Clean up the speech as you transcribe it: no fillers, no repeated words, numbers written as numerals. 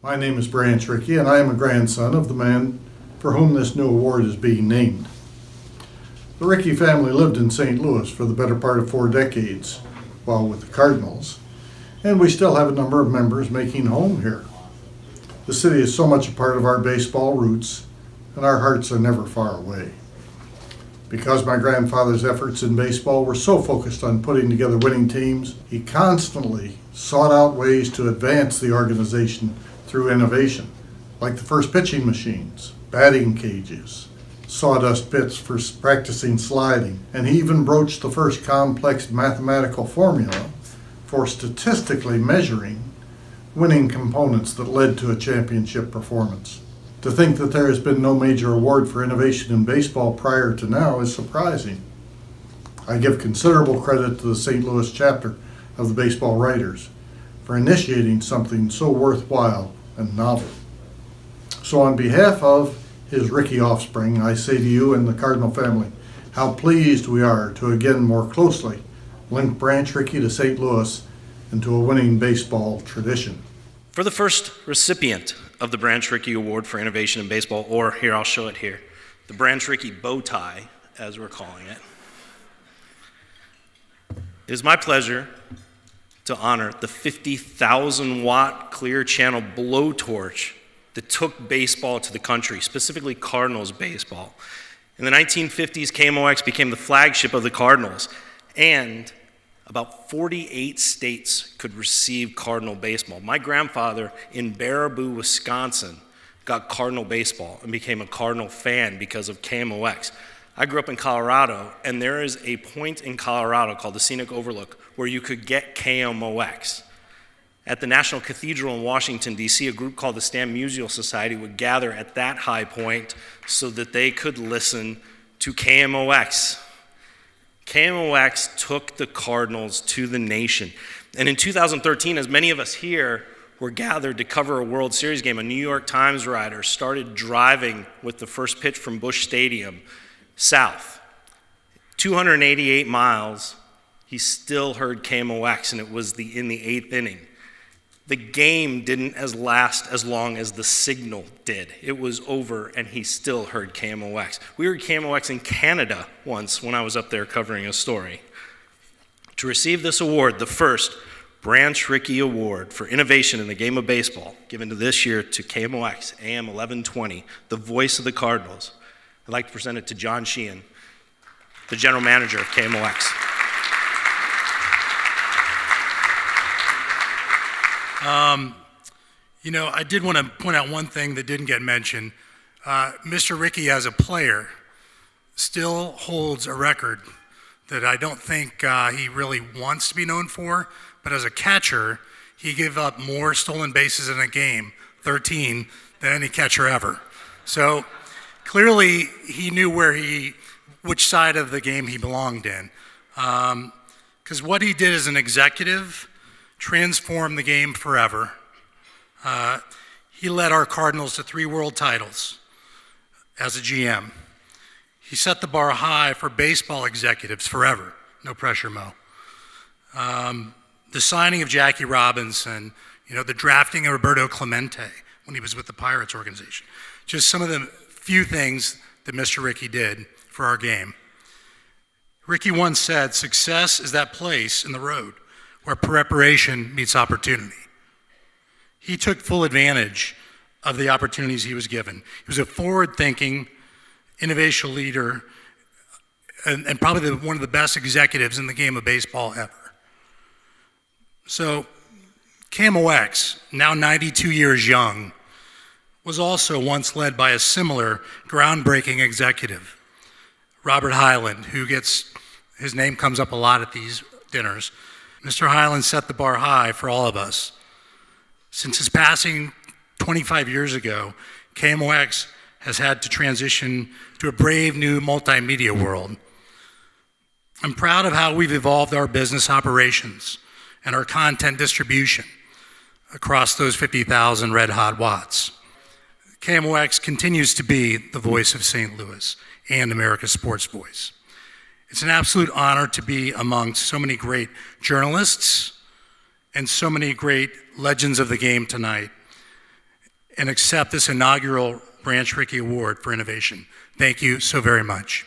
My name is Branch Rickey, and I am a grandson of the man for whom this new award is being named. The Rickey family lived in St. Louis for the better part of 4 decades while with the Cardinals, and we still have a number of members making home here. The city is so much a part of our baseball roots, and our hearts are never far away. Because my grandfather's efforts in baseball were so focused on putting together winning teams, he constantly sought out ways to advance the organization through innovation, like the first pitching machines, batting cages, sawdust pits for practicing sliding, and he even broached the first complex mathematical formula for statistically measuring winning components that led to a championship performance. To think that there has been no major award for innovation in baseball prior to now is surprising. I give considerable credit to the St. Louis chapter of the Baseball Writers for initiating something so worthwhile and novel. So on behalf of his Rickey offspring, I say to you and the Cardinal family, how pleased we are to again more closely link Branch Rickey to St. Louis and to a winning baseball tradition. For the first recipient of the Branch Rickey Award for Innovation in Baseball, or here, I'll show it here, the Branch Rickey bow tie, as we're calling it, it is my pleasure to honor the 50,000-watt clear channel blowtorch that took baseball to the country, specifically Cardinals baseball. In the 1950s, KMOX became the flagship of the Cardinals, and about 48 states could receive Cardinal baseball. My grandfather in Baraboo, Wisconsin, got Cardinal baseball and became a Cardinal fan because of KMOX. I grew up in Colorado, and there is a point in Colorado called the Scenic Overlook where you could get KMOX. At the National Cathedral in Washington, D.C., a group called the Stam Musial Society would gather at that high point so that they could listen to KMOX. KMOX took the Cardinals to the nation. And in 2013, as many of us here were gathered to cover a World Series game, a New York Times writer started driving with the first pitch from Busch Stadium south. 288 miles, he still heard KMOX, and it was in the 8th inning. The game didn't last as long as the signal did. It was over, and he still heard KMOX. We heard KMOX in Canada once when I was up there covering a story. To receive this award, the first Branch Rickey Award for Innovation in the Game of Baseball, given to this year to KMOX AM 1120, the voice of the Cardinals, I'd like to present it to John Sheehan, the general manager of KMOX. I did want to point out one thing that didn't get mentioned. Mr. Rickey, as a player, still holds a record that I don't think he really wants to be known for, but as a catcher, he gave up more stolen bases in a game, 13, than any catcher ever. So clearly, he knew which side of the game he belonged in. Because what he did as an executive transformed the game forever. He led our Cardinals to 3 world titles as a GM. He set the bar high for baseball executives forever. No pressure, Mo. The signing of Jackie Robinson, the drafting of Roberto Clemente when he was with the Pirates organization. Just some of the few things that Mr. Rickey did for our game. Rickey once said, "Success is that place in the road where preparation meets opportunity." He took full advantage of the opportunities he was given. He was a forward-thinking, innovation leader, and probably one of the best executives in the game of baseball ever. So KMOX, now 92 years young, was also once led by a similar groundbreaking executive, Robert Hyland, his name comes up a lot at these dinners. Mr. Hyland set the bar high for all of us. Since his passing 25 years ago, KMOX has had to transition to a brave new multimedia world. I'm proud of how we've evolved our business operations and our content distribution across those 50,000 red-hot watts. KMOX continues to be the voice of St. Louis and America's sports voice. It's an absolute honor to be amongst so many great journalists and so many great legends of the game tonight. and accept this inaugural Branch Rickey Award for Innovation. Thank you so very much.